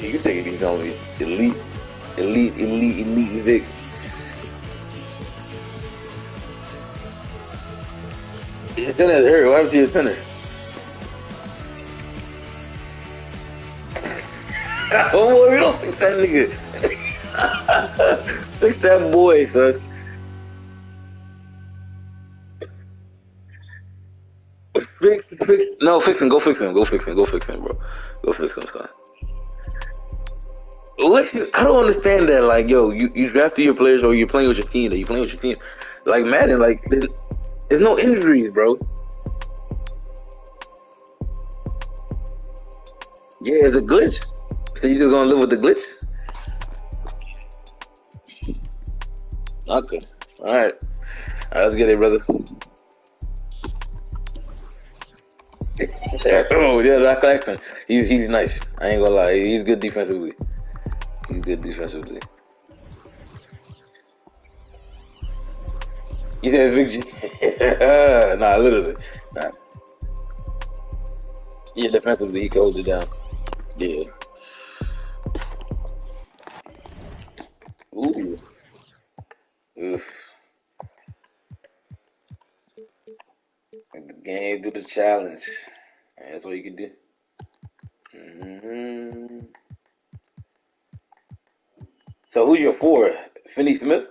You taking these on me? Elite Vic. Your center is hurt. What happened to your center? Oh, boy, we don't fix that nigga. Fix that boy, son. Fix. No, fix him. Go fix him. Go fix him. Go fix him, bro. Go fix him, son. I don't understand that. Like, yo, you drafted your players or you're playing with your team. That you playing with your team. Like Madden, like there's no injuries, bro. Yeah, it's a glitch. So you just gonna live with the glitch? Okay. All right. Let's get it, brother. Oh yeah, Zach Claxton. He's nice. I ain't gonna lie. He's good defensively. He's good defensively. You said Big G? Nah, literally. Nah. Yeah, defensively he can hold it down. Yeah. Ooh. Oof. The game do the challenge. And that's what you can do. hmm So who's your four? Finney Smith?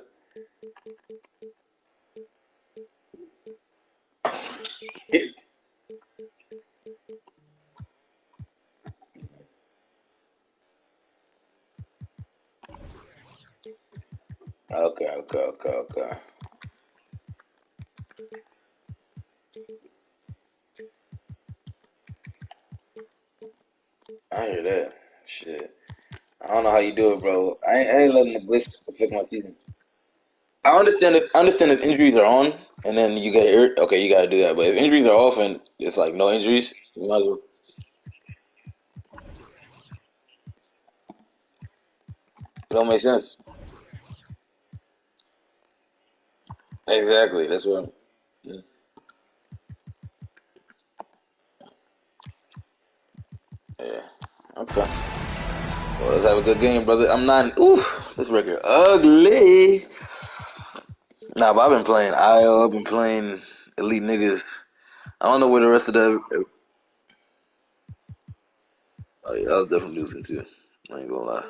Okay. I hear that. Shit. I don't know how you do it, bro. I ain't letting the glitch affect my season. I understand if injuries are on and then you get hurt, okay, you gotta do that. But if injuries are off and it's like no injuries, you might as well. It don't make sense. Exactly. That's what. Yeah. Yeah. Okay. Well, let's have a good game, brother. I'm not. Ooh, this record ugly. Nah, but I've been playing IO. I've been playing Elite Niggas. I don't know where the rest of the. Oh yeah, I was definitely losing too. I ain't gonna lie.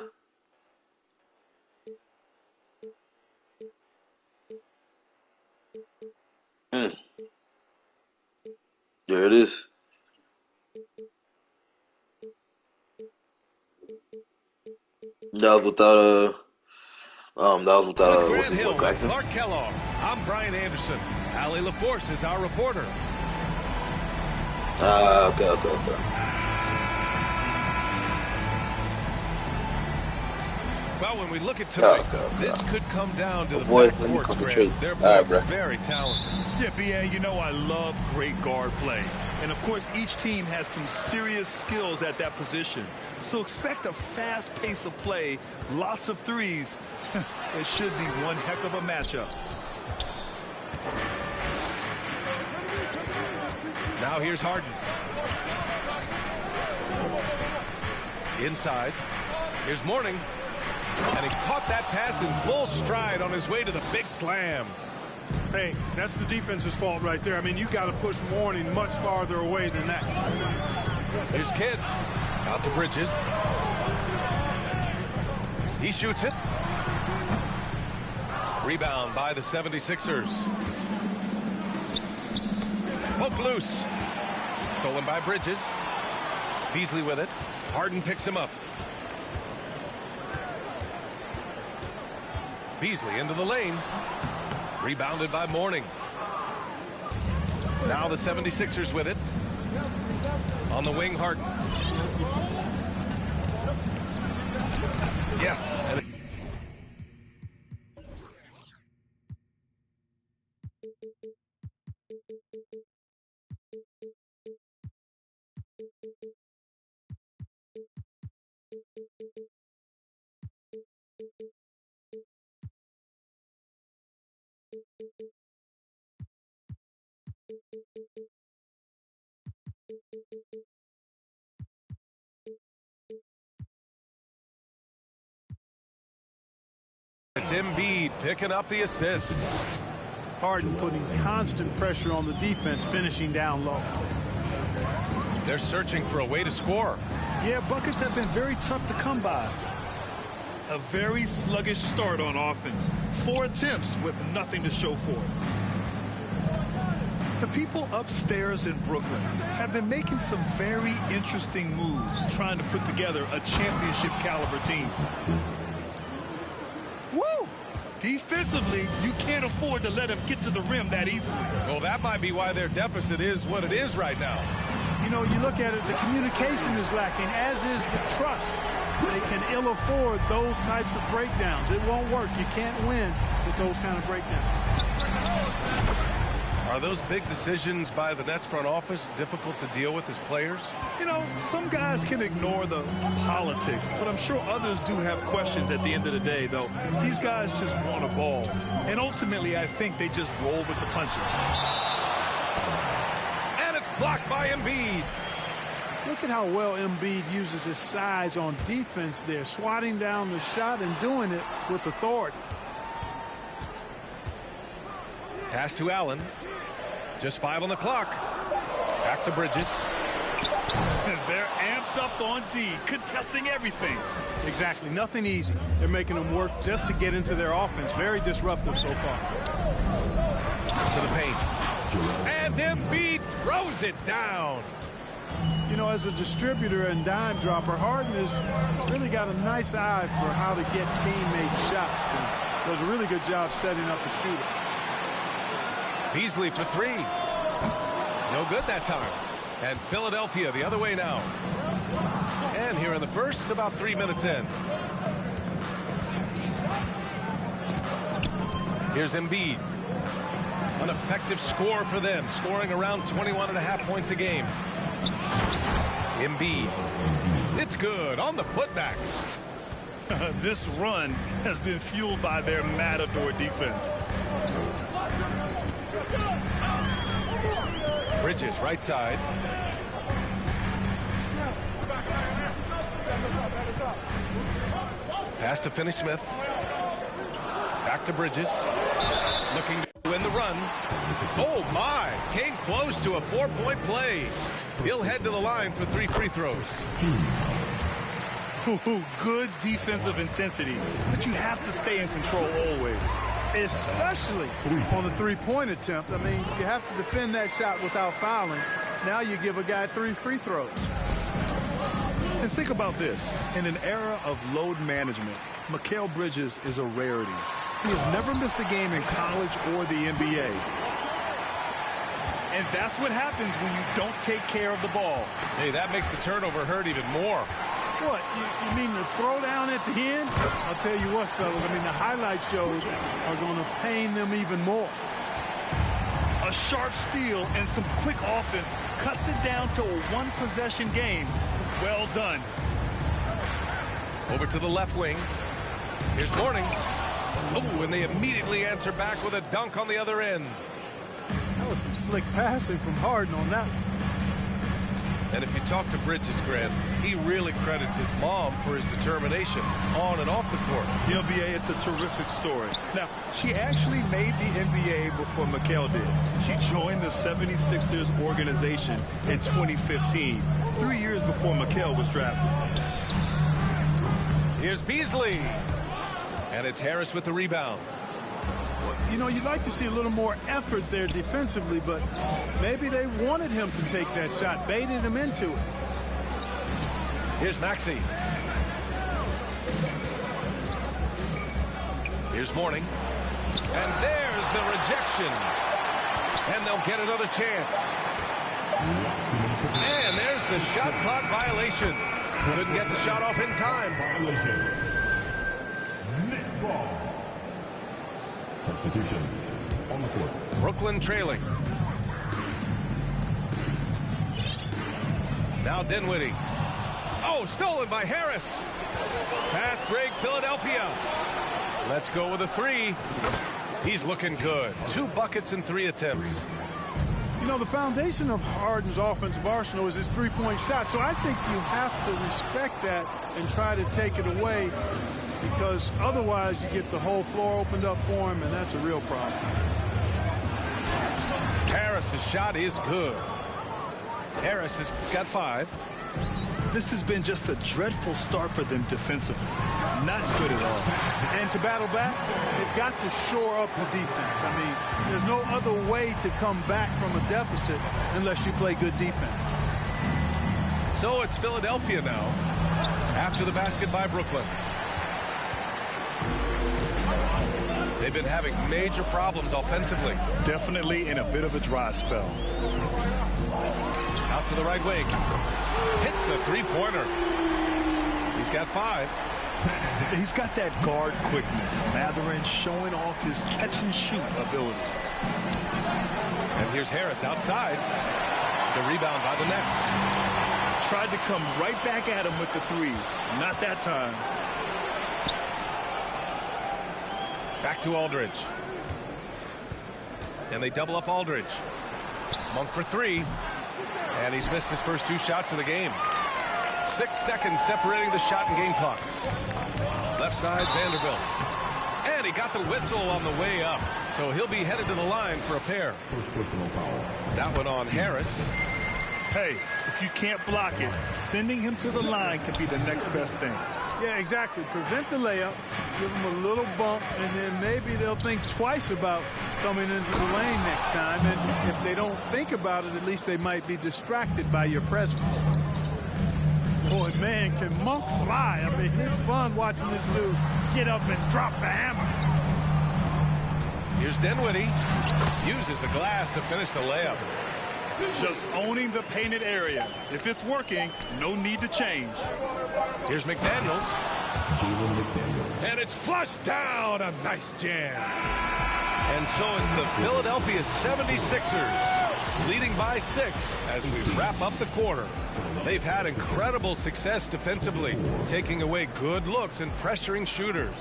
Mm, there it is. That was without that was without On what's Grant his Hill boy with Claxton. Clark Kellogg, I'm Brian Anderson. Allie LaForce is our reporter. Okay. Well, when we look at tonight, this Okay. could come down to Oh the boy, let me backcourts, Grant. concentrate. They're All both right, bro. very talented. Yeah, BA, you know I love great guard play. And, of course, each team has some serious skills at that position. So expect a fast pace of play, lots of threes. It should be one heck of a matchup. Now here's Harden. Inside. Here's Mourning. And he caught that pass in full stride on his way to the big slam. Hey, that's the defense's fault right there. I mean, you got to push Mourning much farther away than that. Here's Kidd. Out to Bridges. He shoots it. Rebound by the 76ers. Poke loose. Stolen by Bridges. Beasley with it. Harden picks him up. Beasley into the lane. Rebounded by Mourning. Now the 76ers with it. On the wing, Harden. Yes. And It's Embiid picking up the assist. Harden putting constant pressure on the defense, finishing down low. They're searching for a way to score. Yeah, buckets have been very tough to come by. A very sluggish start on offense. 4 attempts with nothing to show for it. The people upstairs in Brooklyn have been making some very interesting moves, trying to put together a championship caliber team. Woo! Defensively, you can't afford to let them get to the rim that easily. Well, that might be why their deficit is what it is right now. You know, you look at it, the communication is lacking, as is the trust. They can ill afford those types of breakdowns. It won't work. You can't win with those kind of breakdowns. Are those big decisions by the Nets front office difficult to deal with as players? You know, some guys can ignore the politics, but I'm sure others do have questions at the end of the day, though. These guys just want a ball. And ultimately, I think they just roll with the punches. And it's blocked by Embiid. Look at how well Embiid uses his size on defense there, swatting down the shot and doing it with authority. Pass to Allen. Just 5 on the clock. Back to Bridges. They're amped up on D, contesting everything. Exactly. Nothing easy. They're making them work just to get into their offense. Very disruptive so far. To the paint. And Embiid throws it down. You know, as a distributor and dime dropper, Harden has really got a nice eye for how to get teammate shots and does a really good job setting up a shooter. Beasley for 3. No good that time. And Philadelphia the other way now. And here in the first, about 3 minutes in. Here's Embiid. An effective score for them, scoring around 21.5 points a game. Embiid. It's good on the putback. This run has been fueled by their matador defense. Bridges, right side. Pass to Finney-Smith. Back to Bridges. Looking to win the run. Oh, my. Came close to a 4-point play. He'll head to the line for 3 free throws. Good defensive intensity, but you have to stay in control always. Especially on the three-point attempt. I mean, you have to defend that shot without fouling. Now you give a guy 3 free throws. And think about this. In an era of load management, Mikal Bridges is a rarity. He has never missed a game in college or the NBA. And that's what happens when you don't take care of the ball. Hey, that makes the turnover hurt even more. What, you mean the throwdown at the end? I'll tell you what, fellas, I mean, the highlight shows are going to pain them even more. A sharp steal and some quick offense cuts it down to a 1-possession game. Well done. Over to the left wing. Here's Mourning. Oh, and they immediately answer back with a dunk on the other end. That was some slick passing from Harden on that one. And if you talk to Bridges, Grant, he really credits his mom for his determination on and off the court. The NBA, it's a terrific story. Now, she actually made the NBA before Mikal did. She joined the 76ers organization in 2015, 3 years before Mikal was drafted. Here's Beasley. And it's Harris with the rebound. You know, you'd like to see a little more effort there defensively, but maybe they wanted him to take that shot, baited him into it. Here's Maxey. Here's Mourning. And there's the rejection. And they'll get another chance. And there's the shot clock violation. Couldn't get the shot off in time. Next ball. Substitutions on the court. Brooklyn trailing. Now Dinwiddie. Oh, stolen by Harris. Fast break, Philadelphia. Let's go with a 3. He's looking good. 2 buckets in 3 attempts. You know, the foundation of Harden's offensive arsenal is his three-point shot, so I think you have to respect that and try to take it away because otherwise you get the whole floor opened up for him, and that's a real problem. Harris's shot is good. Harris has got 5. This has been just a dreadful start for them defensively. Not good at all. And to battle back, they've got to shore up the defense. I mean, there's no other way to come back from a deficit unless you play good defense. So it's Philadelphia now after the basket by Brooklyn. They've been having major problems offensively. Definitely in a bit of a dry spell. Out to the right wing. Hits a three-pointer. He's got 5. He's got that guard quickness. Mathurin showing off his catch-and-shoot ability. And here's Harris outside. The rebound by the Nets. Tried to come right back at him with the 3. Not that time. Back to Aldridge. And they double up Aldridge. Monk for 3. And he's missed his first 2 shots of the game. 6 seconds separating the shot and game clocks. Left side, Vanderbilt. And he got the whistle on the way up. So he'll be headed to the line for a pair. First personal foul. That one on Harris. Hey, if you can't block it, sending him to the line can be the next best thing. Yeah, exactly. Prevent the layup, give them a little bump, and then maybe they'll think twice about coming into the lane next time. And if they don't think about it, at least they might be distracted by your presence. Boy, man, can Monk fly? I mean, it's fun watching this dude get up and drop the hammer. Here's Dinwiddie. Uses the glass to finish the layup. Just owning the painted area. If it's working, no need to change. Here's McDaniels. Jalen McDaniels. And it's flushed down. A nice jam. And so it's the Philadelphia 76ers leading by 6 as we wrap up the quarter. They've had incredible success defensively, taking away good looks and pressuring shooters.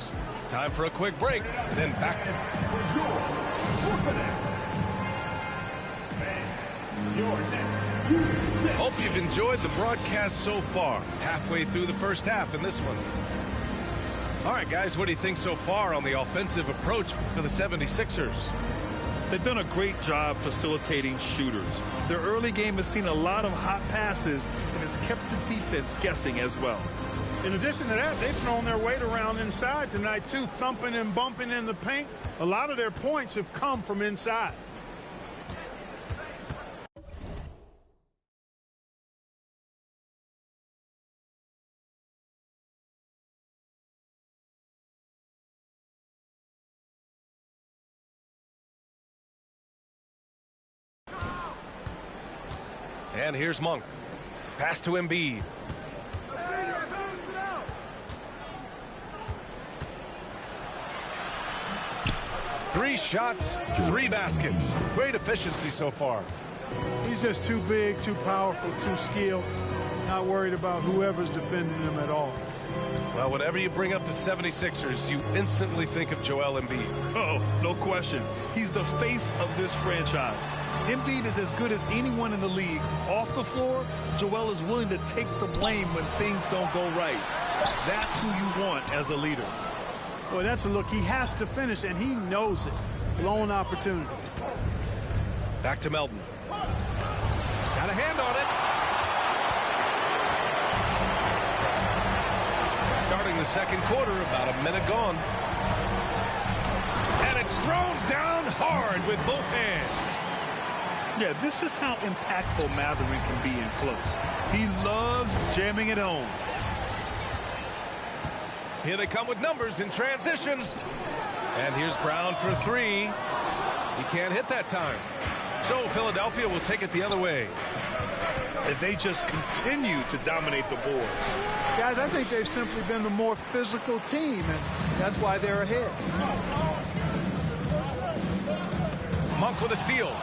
Time for a quick break, then back. Hope you've enjoyed the broadcast so far. Halfway through the first half in this one. All right, guys, what do you think so far on the offensive approach for the 76ers? They've done a great job facilitating shooters. Their early game has seen a lot of hot passes and has kept the defense guessing as well. In addition to that, they've thrown their weight around inside tonight, too, thumping and bumping in the paint. A lot of their points have come from inside. And here's Monk. Pass to Embiid. Three shots, 3 baskets. Great efficiency so far. He's just too big, too powerful, too skilled. Not worried about whoever's defending him at all. Well, whenever you bring up the 76ers, you instantly think of Joel Embiid. Oh, no question. He's the face of this franchise. Embiid is as good as anyone in the league. Off the floor, Joel is willing to take the blame when things don't go right. That's who you want as a leader. Boy, that's a look he has to finish, and he knows it. Blown opportunity. Back to Melton. Got a hand on it. Starting the second quarter, about a minute gone. And it's thrown down hard with both hands. Yeah, this is how impactful Mathurin can be in close. He loves jamming it home. Here they come with numbers in transition. And here's Brown for 3. He can't hit that time. So Philadelphia will take it the other way. If they just continue to dominate the boards. Guys, I think they've simply been the more physical team, and that's why they're ahead. Monk with a steal.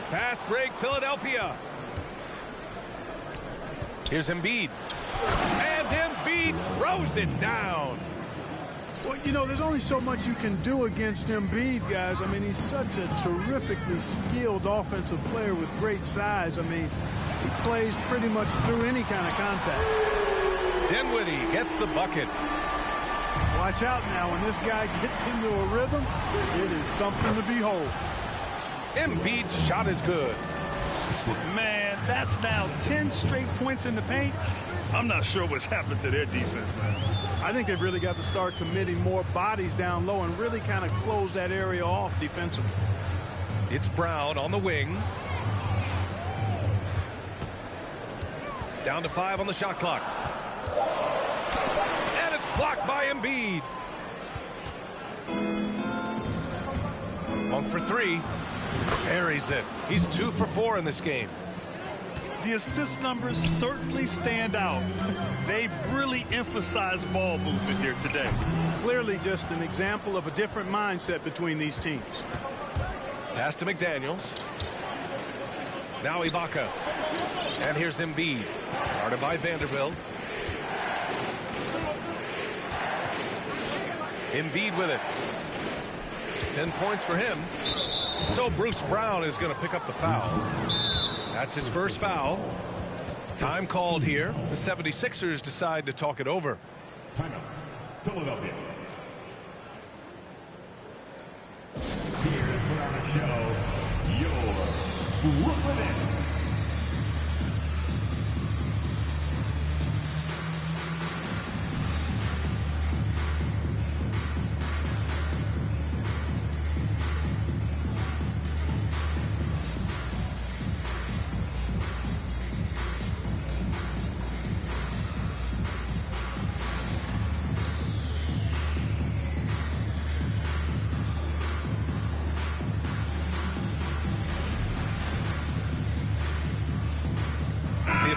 Fast break, Philadelphia. Here's Embiid. And Embiid throws it down. Well, you know, there's only so much you can do against Embiid, guys. I mean, he's such a terrifically skilled offensive player with great size. I mean, he plays pretty much through any kind of contact. Dinwiddie gets the bucket. Watch out now. When this guy gets into a rhythm, it is something to behold. Embiid's shot is good. Man, that's now 10 straight points in the paint. I'm not sure what's happened to their defense, man. I think they've really got to start committing more bodies down low and really kind of close that area off defensively. It's Brown on the wing. Down to 5 on the shot clock. And it's blocked by Embiid. 1 for 3. Buries it. He's 2 for 4 in this game. The assist numbers certainly stand out. They've really emphasized ball movement here today. Clearly just an example of a different mindset between these teams. Pass to McDaniels. Now Ibaka. And here's Embiid. Guarded by Vanderbilt. Embiid with it. 10 points for him. So Bruce Brown is going to pick up the foul. That's his first foul. Time called here. The 76ers decide to talk it over. Timeout. Philadelphia. Here to put on the show, your Brooklyn Nets.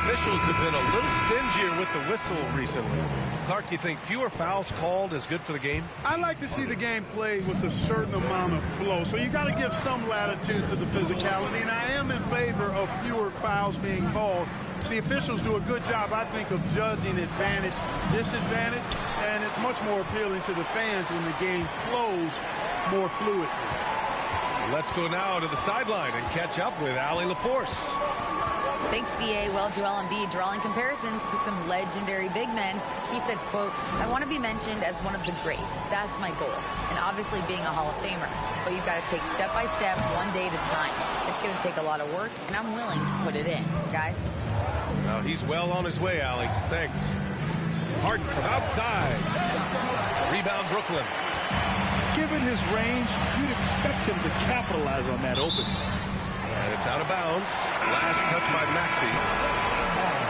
Officials have been a little stingier with the whistle recently. Clark, you think fewer fouls called is good for the game? I like to see the game played with a certain amount of flow, so you got to give some latitude to the physicality, and I am in favor of fewer fouls being called. The officials do a good job, I think, of judging advantage, disadvantage, and it's much more appealing to the fans when the game flows more fluidly. Let's go now to the sideline and catch up with Allie LaForce. Thanks, BA. Well, Joel Embiid drawing comparisons to some legendary big men. He said, quote, "I want to be mentioned as one of the greats. That's my goal. And obviously being a Hall of Famer. But you've got to take step by step, one day at a time. It's going to take a lot of work, and I'm willing to put it in." Guys? Now he's well on his way, Allie. Thanks. Harden from outside. Rebound, Brooklyn. Given his range, you'd expect him to capitalize on that opening. And it's out of bounds. Last touch by Maxey.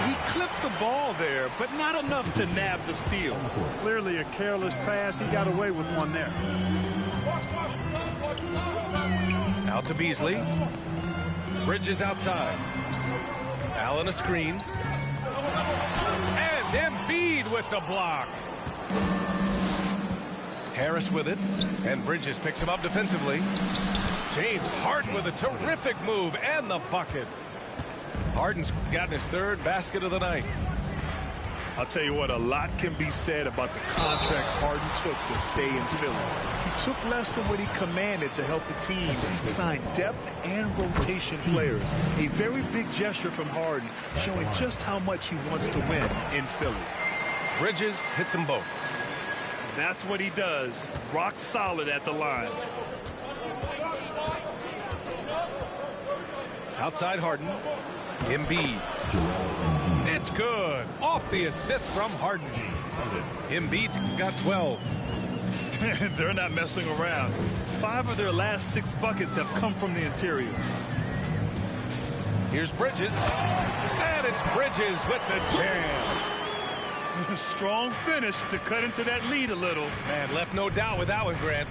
He clipped the ball there, but not enough to nab the steal. Clearly a careless pass. He got away with one there. Out to Beasley. Bridges outside. Allen a screen. And Embiid with the block. Harris with it. And Bridges picks him up defensively. James Harden with a terrific move and the bucket. Harden's gotten his third basket of the night. I'll tell you what, a lot can be said about the contract Harden took to stay in Philly. He took less than what he commanded to help the team sign depth and rotation players. A very big gesture from Harden, showing just how much he wants to win in Philly. Bridges hits them both. That's what he does. Rock solid at the line. Outside Harden. Embiid. It's good. Off the assist from Harden. Embiid's got 12. They're not messing around. 5 of their last 6 buckets have come from the interior. Here's Bridges. And it's Bridges with the jam. Strong finish to cut into that lead a little. Man, left no doubt with that one, Grant.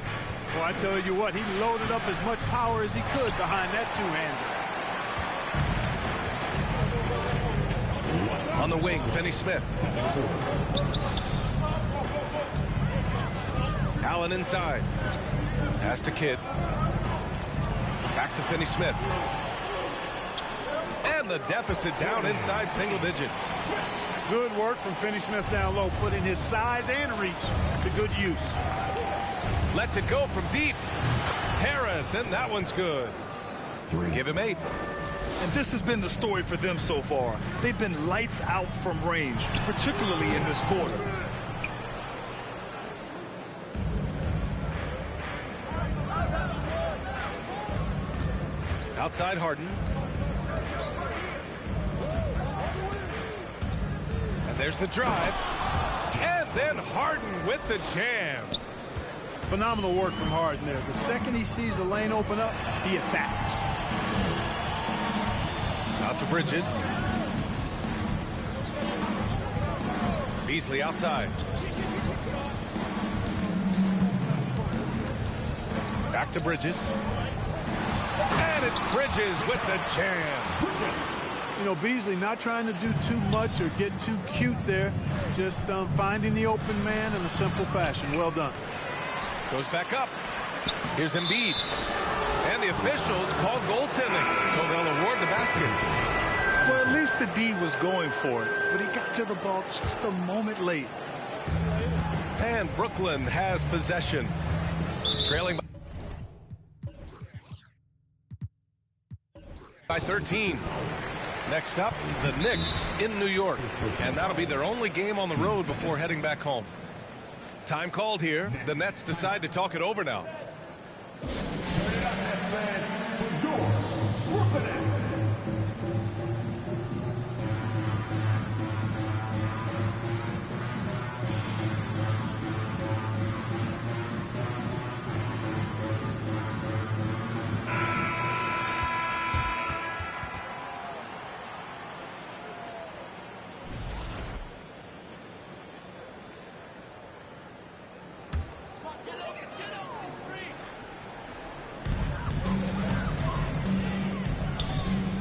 Well, I tell you what, he loaded up as much power as he could behind that two-hander. On the wing, Finney Smith. Allen inside. Pass to Kidd. Back to Finney Smith. And the deficit down inside single digits. Good work from Finney Smith down low, putting his size and reach to good use. Lets it go from deep. Harris, and that one's good. Give him 8. And this has been the story for them so far. They've been lights out from range, particularly in this quarter. Outside Harden. And there's the drive. And then Harden with the jam. Phenomenal work from Harden there. The second he sees the lane open up, he attacks. Out to Bridges. Beasley outside. Back to Bridges. And it's Bridges with the jam. You know, Beasley not trying to do too much or get too cute there. Just finding the open man in a simple fashion. Well done. Goes back up. Here's Embiid. And the officials called goaltending, so they'll award the basket. Well, at least the D was going for it, but he got to the ball just a moment late. And Brooklyn has possession. Trailing by 13. Next up, the Knicks in New York. And that'll be their only game on the road before heading back home. Time called here. The Nets decide to talk it over now.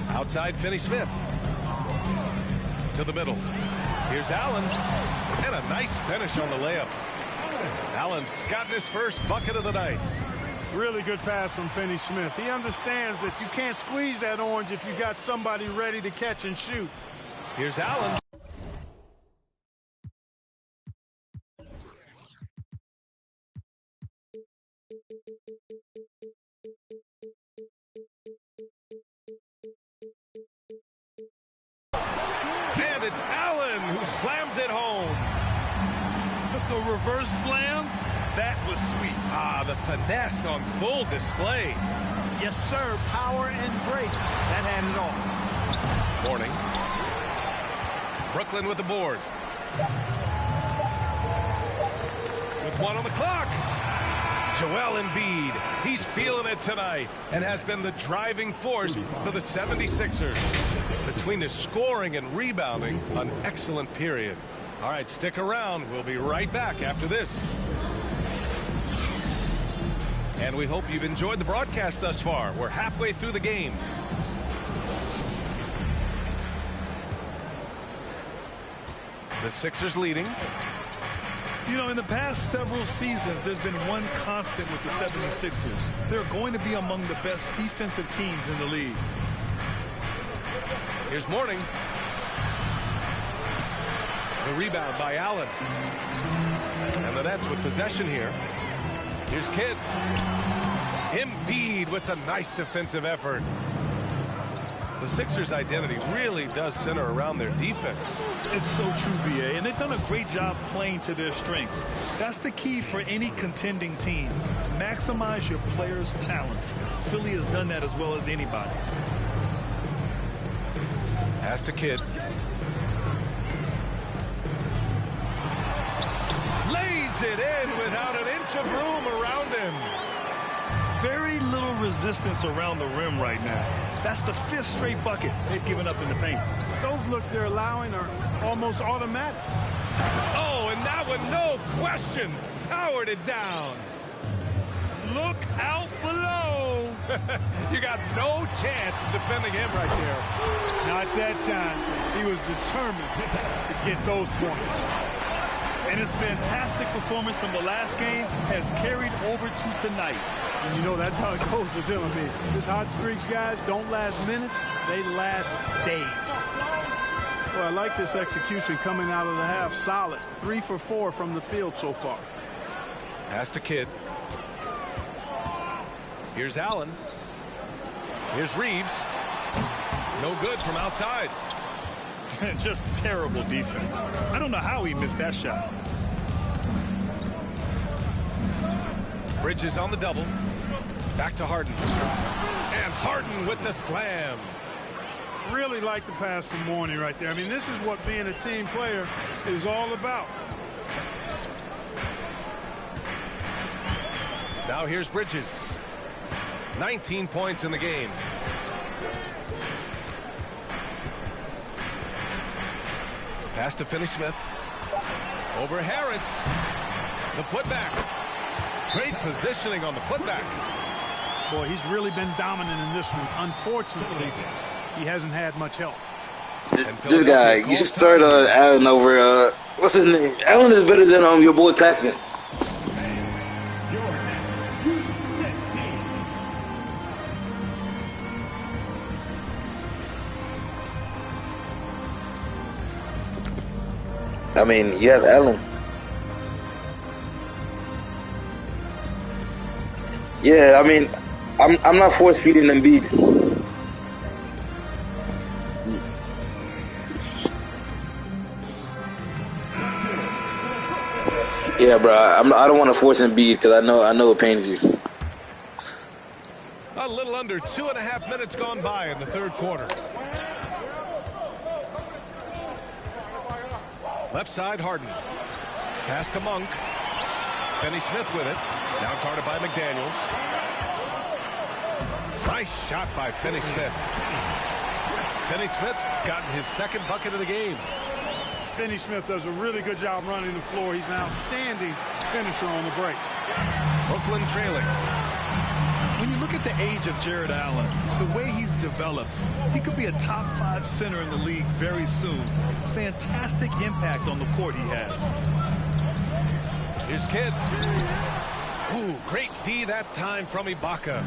Outside Finney-Smith. To the middle. Here's Allen. And a nice finish on the layup. Allen's gotten his first bucket of the night. Really good pass from Finney-Smith. He understands that you can't squeeze that orange if you got somebody ready to catch and shoot. Here's Allen. And it's Allen who slams it home. The reverse slam, that was sweet. Ah, the finesse on full display. Yes, sir. Power and grace. That had it all. Morning. Brooklyn with the board. With one on the clock. Joel Embiid. He's feeling it tonight and has been the driving force for the 76ers. Between his scoring and rebounding, an excellent period. All right, stick around. We'll be right back after this. And we hope you've enjoyed the broadcast thus far. We're halfway through the game. The Sixers leading. You know, in the past several seasons, there's been one constant with the 76ers. They're going to be among the best defensive teams in the league. Here's Morning. The rebound by Allen. And the Nets with possession here. Here's Kidd. Embiid with a nice defensive effort. The Sixers' identity really does center around their defense. It's so true, B.A., and they've done a great job playing to their strengths. That's the key for any contending team. Maximize your players' talents. Philly has done that as well as anybody. Pass to Kidd. Lays it in without an inch of room around him. Very little resistance around the rim right now. That's the 5th straight bucket they've given up in the paint. Those looks they're allowing are almost automatic. Oh, and that one, no question, powered it down. Look out below. You got no chance of defending him right there. Not that time. He was determined to get those points. And his fantastic performance from the last game has carried over to tonight. And you know that's how it goes with him. I mean, his hot streaks, guys, don't last minutes. They last days. Well, I like this execution coming out of the half. Solid. 3 for 4 from the field so far. Pass to Kidd. Here's Allen. Here's Reeves. No good from outside. Just terrible defense. I don't know how he missed that shot. Bridges on the double. Back to Harden. And Harden with the slam. Really like the pass from Mooney right there. I mean, this is what being a team player is all about. Now here's Bridges. 19 points in the game. Pass to Finney-Smith. Over Harris. The putback. Great positioning on the putback. Boy, he's really been dominant in this one. Unfortunately, he hasn't had much help. This guy, you should start Allen over, what's his name? Allen is better than your boy Claxton. I mean, you have Allen. Yeah, I mean, I'm not force feeding Embiid. Yeah, bro, I don't want to force Embiid because I know it pains you. A little under 2.5 minutes gone by in the third quarter. Left side, Harden. Pass to Monk. Finney-Smith with it. Now guarded by McDaniels. Nice shot by Finney-Smith. Finney-Smith's gotten his second bucket of the game. Finney-Smith does a really good job running the floor. He's an outstanding finisher on the break. Brooklyn trailing. When you look at the age of Jared Allen, the way he's developed, he could be a top 5 center in the league very soon. Fantastic impact on the court he has. Here's Kidd. Ooh, great D that time from Ibaka.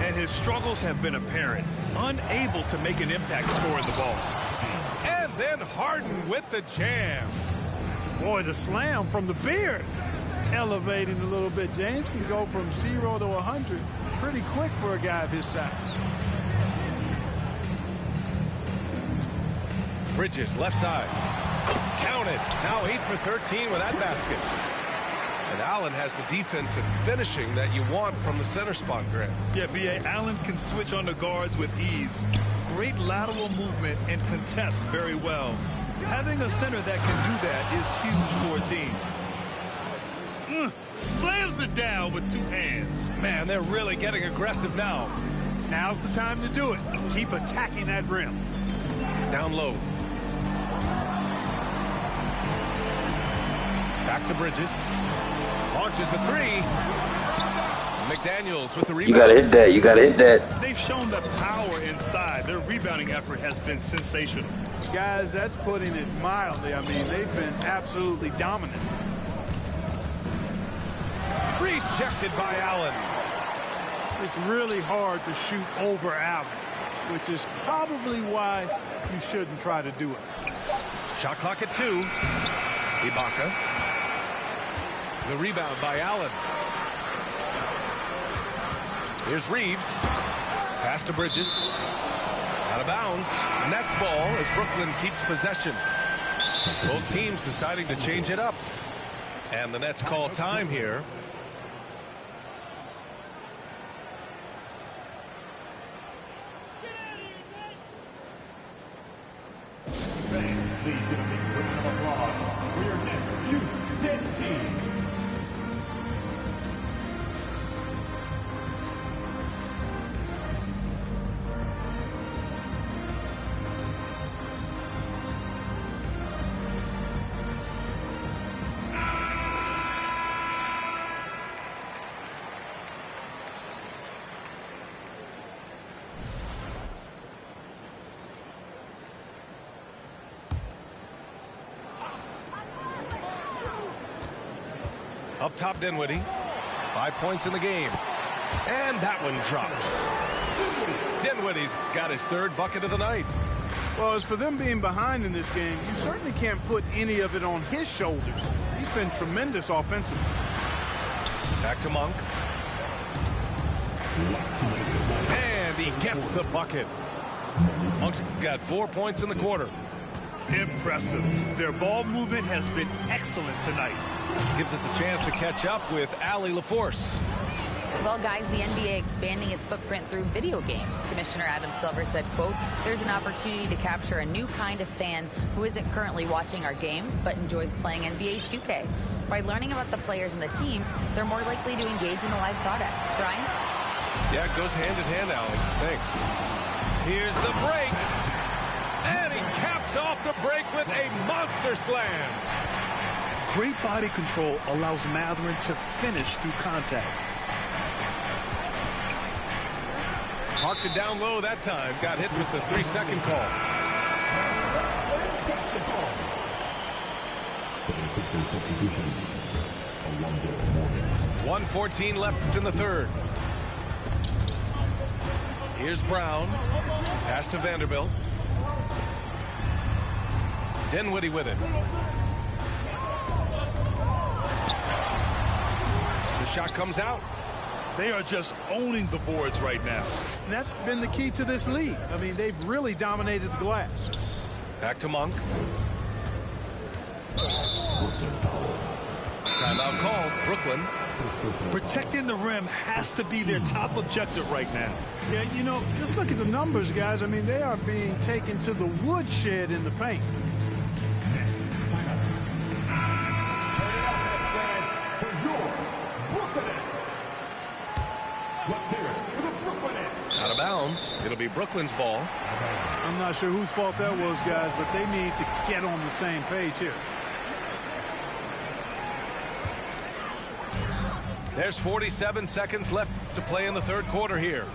And his struggles have been apparent. Unable to make an impact scoring the ball. And then Harden with the jam. Boy, the slam from the beard. Elevating a little bit. James can go from 0 to 100 pretty quick for a guy of his size. Bridges, left side. Counted. Now 8 for 13 with that basket. And Allen has the defense and finishing that you want from the center spot, Grant. Yeah, B.A. Allen can switch on the guards with ease. Great lateral movement and contests very well. Having a center that can do that is huge for a team. Slams it down with 2 hands. Man, they're really getting aggressive now. Now's the time to do it. Keep attacking that rim. Down low. Back to Bridges. Launches a 3. McDaniels with the rebound. You gotta hit that. You gotta hit that. They've shown the power inside. Their rebounding effort has been sensational. Guys, that's putting it mildly. I mean, they've been absolutely dominant. Rejected by Allen. It's really hard to shoot over Allen, which is probably why you shouldn't try to do it. Shot clock at 2. Ibaka. The rebound by Allen. Here's Reeves. Pass to Bridges. Out of bounds. Nets ball as Brooklyn keeps possession. Both teams deciding to change it up. And the Nets call time here. Up top, Dinwiddie. 5 points in the game. And that one drops. Dinwiddie's got his 3rd bucket of the night. Well, as for them being behind in this game, you certainly can't put any of it on his shoulders. He's been tremendous offensively. Back to Monk. And he gets the bucket. Monk's got 4 points in the quarter. Impressive. Their ball movement has been excellent tonight. Gives us a chance to catch up with Allie LaForce. Well, guys, the NBA expanding its footprint through video games. Commissioner Adam Silver said, quote, there's an opportunity to capture a new kind of fan who isn't currently watching our games but enjoys playing NBA 2K. By learning about the players and the teams, they're more likely to engage in the live product. Brian? Yeah, it goes hand in hand, Allie. Thanks. Here's the break. And he caps off the break with a monster slam. Great body control allows Mathurin to finish through contact. Parked it down low that time. Got hit with the 3-second call. 76ers substitution. Alonzo Mourning. 1:14 left in the third. Here's Brown. Pass to Vanderbilt. Dinwiddie with it. The shot comes out. They are just owning the boards right now. And that's been the key to this league. I mean, they've really dominated the glass. Back to Monk. Timeout call, Brooklyn. Protecting the rim has to be their top objective right now. Yeah, you know, just look at the numbers, guys. I mean, they are being taken to the woodshed in the paint. Out of bounds. It'll be Brooklyn's ball. I'm not sure whose fault that was, guys, but they need to get on the same page here. There's 47 seconds left to play in the third quarter here.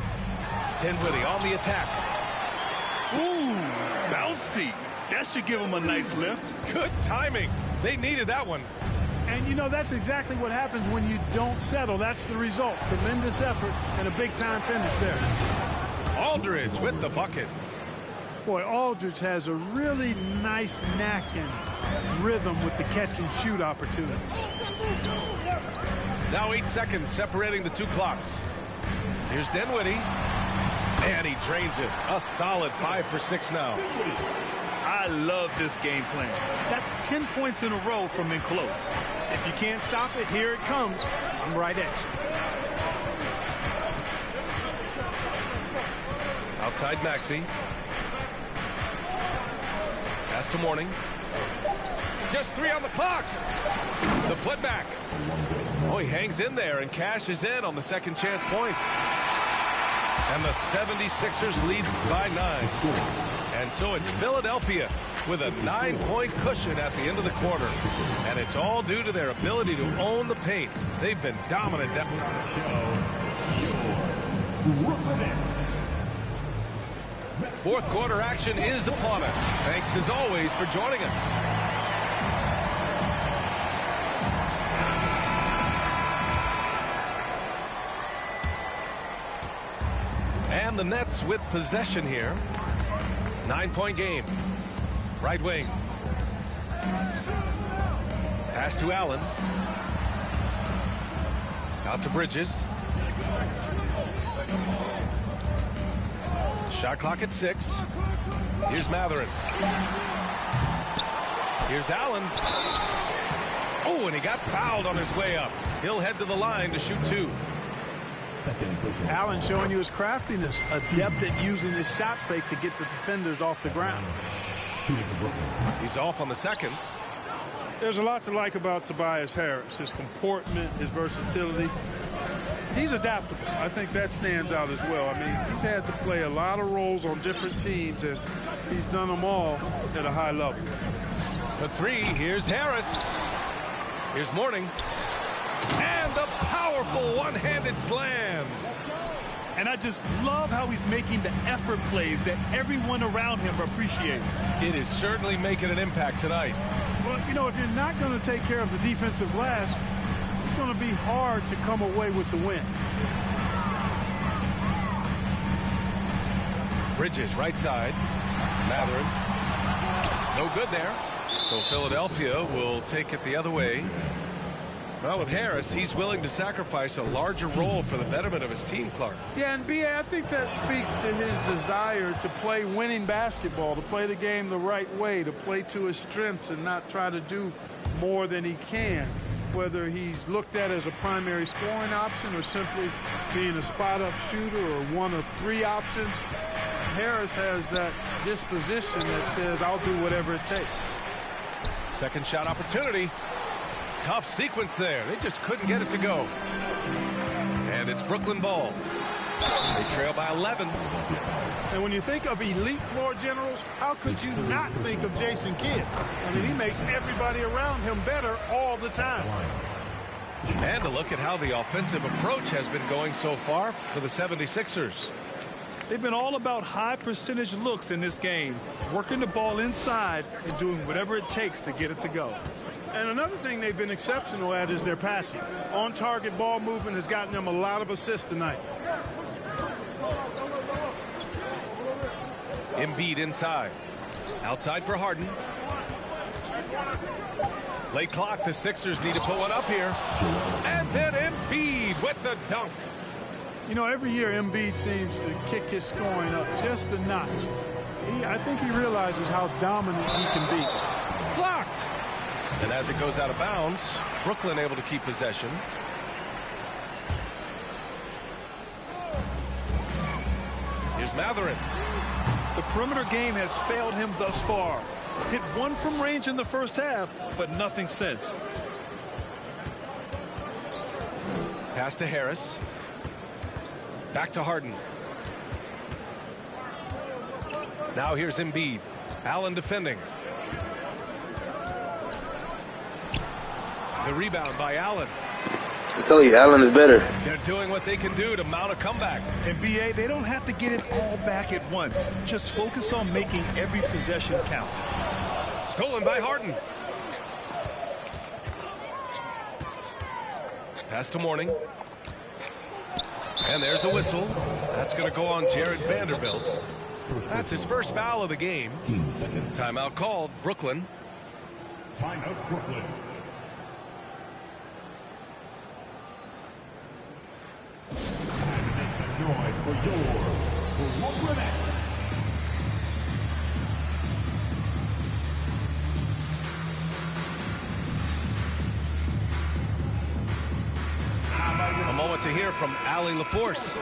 Dinwiddie on the attack. Ooh, bouncy. That should give them a nice lift. Good timing. They needed that one. And, you know, that's exactly what happens when you don't settle. That's the result. Tremendous effort and a big-time finish there. Aldridge with the bucket. Boy, Aldridge has a really nice knack and rhythm with the catch-and-shoot opportunity. Now 8 seconds separating the two clocks. Here's Dinwiddie. And he drains it. A solid 5 for 6 now. I love this game plan. That's 10 points in a row from in close. If you can't stop it, here it comes. I'm right at you. Outside Maxey. Pass to Mourning. Just 3 on the clock. The putback. Oh, he hangs in there and cashes in on the second chance points. And the 76ers lead by 9. And so it's Philadelphia with a 9-point cushion at the end of the quarter. And it's all due to their ability to own the paint. They've been dominant. Fourth quarter action is upon us. Thanks as always for joining us. And the Nets with possession here. 9-point game. Right wing. Pass to Allen. Out to Bridges. Shot clock at 6. Here's Mathurin. Here's Allen. Oh, and he got fouled on his way up. He'll head to the line to shoot 2. Allen showing you his craftiness, adept at using his shot fake to get the defenders off the ground. He's off on the second. There's a lot to like about Tobias Harris, his comportment, his versatility. He's adaptable. I think that stands out as well. I mean, he's had to play a lot of roles on different teams, and he's done them all at a high level. For 3, here's Harris. Here's Mourning. And the powerful one-handed slam. And I just love how he's making the effort plays that everyone around him appreciates. It is certainly making an impact tonight. Well, you know, if you're not going to take care of the defensive glass, it's going to be hard to come away with the win. Bridges, right side. Mathurin. No good there. So Philadelphia will take it the other way. Well, with Harris, he's willing to sacrifice a larger role for the betterment of his team, Clark. Yeah, and B.A., I think that speaks to his desire to play winning basketball, to play the game the right way, to play to his strengths and not try to do more than he can. whether he's looked at as a primary scoring option or simply being a spot-up shooter or one of 3 options, Harris has that disposition that says, I'll do whatever it takes. Second shot opportunity. Tough sequence there. They just couldn't get it to go. And it's Brooklyn ball. They trail by 11. And when you think of elite floor generals, how could you not think of Jason Kidd? I mean, he makes everybody around him better all the time. And a look at how the offensive approach has been going so far for the 76ers. They've been all about high percentage looks in this game, working the ball inside and doing whatever it takes to get it to go. And another thing they've been exceptional at is their passing. On-target ball movement has gotten them a lot of assists tonight. Embiid inside. Outside for Harden. Late clock. The Sixers need to put one up here. And then Embiid with the dunk. You know, every year Embiid seems to kick his scoring up just a notch. I think he realizes how dominant he can be. Blocked. And as it goes out of bounds, Brooklyn able to keep possession. Here's Mathurin. The perimeter game has failed him thus far. Hit 1 from range in the first half, but nothing since. Pass to Harris. Back to Harden. Now here's Embiid. Allen defending. The rebound by Allen. I tell you, Allen is better. They're doing what they can do to mount a comeback. And BA, they don't have to get it all back at once. Just focus on making every possession count. Stolen by Harden. Pass to Mourning. And there's a whistle. That's going to go on Jared Vanderbilt. That's his first foul of the game. Timeout called. Brooklyn. Timeout, Brooklyn. Noise for your Brooklyn Nets. A moment to hear from Allie LaForce.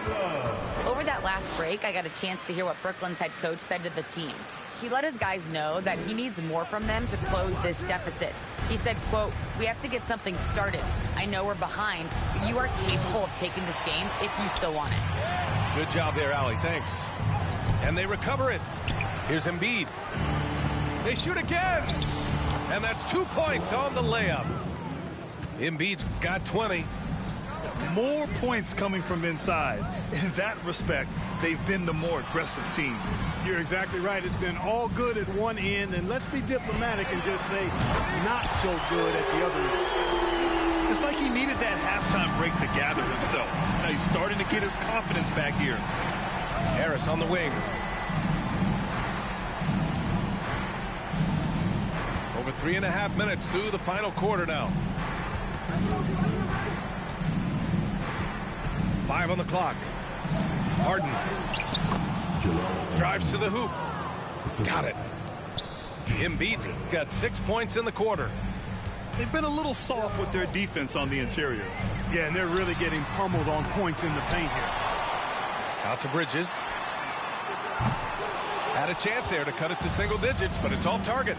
Over that last break, I got a chance to hear what Brooklyn's head coach said to the team. He let his guys know that he needs more from them to close this deficit. He said, quote, "We have to get something started. I know we're behind, but you are capable of taking this game if you still want it." Good job there, Allie. Thanks. And they recover it. Here's Embiid. They shoot again. And that's 2 points on the layup. Embiid's got 20. More points coming from inside. In that respect, they've been the more aggressive team. You're exactly right. It's been all good at one end, and let's be diplomatic and just say not so good at the other end. It's like he needed that halftime break to gather himself. Now he's starting to get his confidence back here. Harris on the wing. Over 3.5 minutes through the final quarter now. 5 on the clock. Harden. Drives to the hoop. Got it. Embiid's got 6 points in the quarter. They've been a little soft with their defense on the interior. Yeah, and they're really getting pummeled on points in the paint here. Out to Bridges. Had a chance there to cut it to single digits, but it's off target.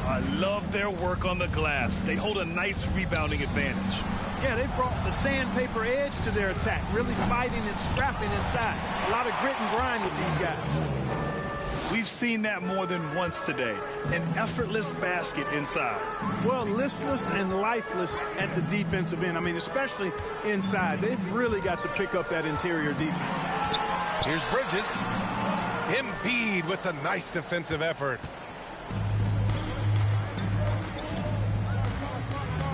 I love their work on the glass. They hold a nice rebounding advantage. Yeah, they brought the sandpaper edge to their attack, really fighting and scrapping inside. A lot of grit and grind with these guys. We've seen that more than once today. An effortless basket inside. Well, listless and lifeless at the defensive end. I mean, especially inside. They've really got to pick up that interior defense. Here's Bridges. Embiid with a nice defensive effort.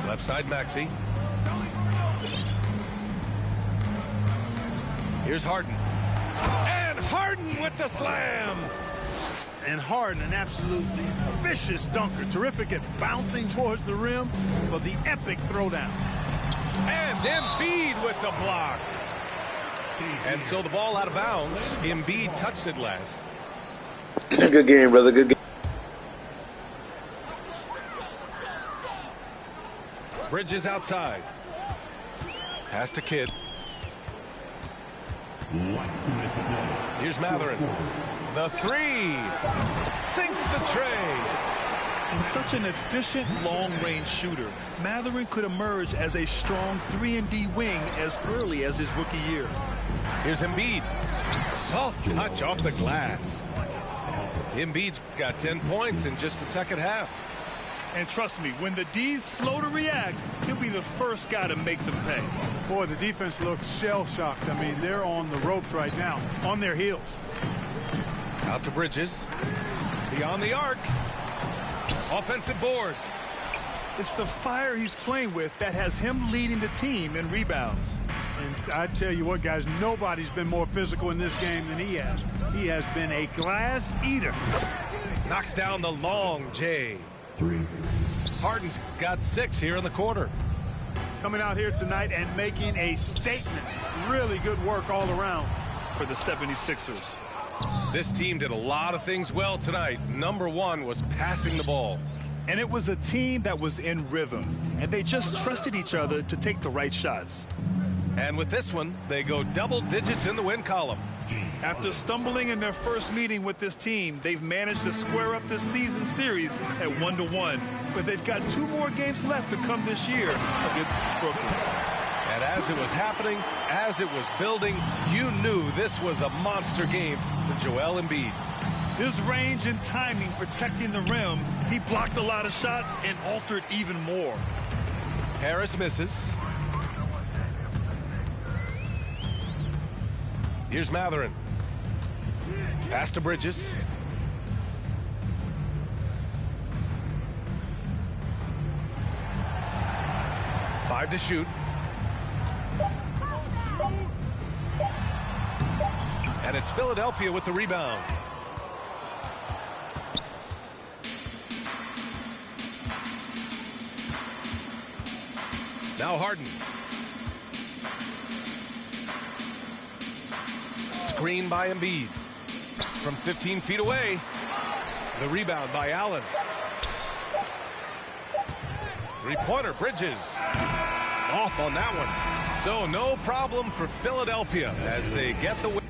Left side, Maxey. Here's Harden. And Harden with the slam. And Harden, an absolutely vicious dunker. Terrific at bouncing towards the rim for the epic throwdown. And Embiid with the block. And so the ball out of bounds. Embiid touched it last. Good game, brother. Good game. Bridges outside. Pass to Kidd. Here's Mathurin. The three. Sinks the tray. And such an efficient long-range shooter, Mathurin could emerge as a strong 3-and-D wing as early as his rookie year. Here's Embiid. Soft touch off the glass. Embiid's got 10 points in just the second half. And trust me, when the D's slow to react, he'll be the first guy to make them pay. Boy, the defense looks shell-shocked. I mean, they're on the ropes right now, on their heels. Out to Bridges. Beyond the arc. Offensive board. It's the fire he's playing with that has him leading the team in rebounds. And I tell you what, guys, nobody's been more physical in this game than he has. He has been a glass eater. Knocks down the long J. Harden's got 6 here in the quarter. Coming out here tonight and making a statement. Really good work all around For the 76ers. This team did a lot of things well tonight. Number one was passing the ball. And it was a team that was in rhythm. And they just trusted each other to take the right shots. And with this one, they go double digits in the win column. After stumbling in their first meeting with this team, they've managed to square up this season series at 1-1. But they've got 2 more games left to come this year against Brooklyn. And as it was happening, as it was building, you knew this was a monster game for Joel Embiid. His range and timing protecting the rim, he blocked a lot of shots and altered even more. Harris misses. Here's Mathurin. Pass to Bridges. Five to shoot. And it's Philadelphia with the rebound. Now Harden. Screen by Embiid. From 15 feet away. The rebound by Allen. Three-pointer, Bridges. Off on that one. So no problem for Philadelphia as they get the win.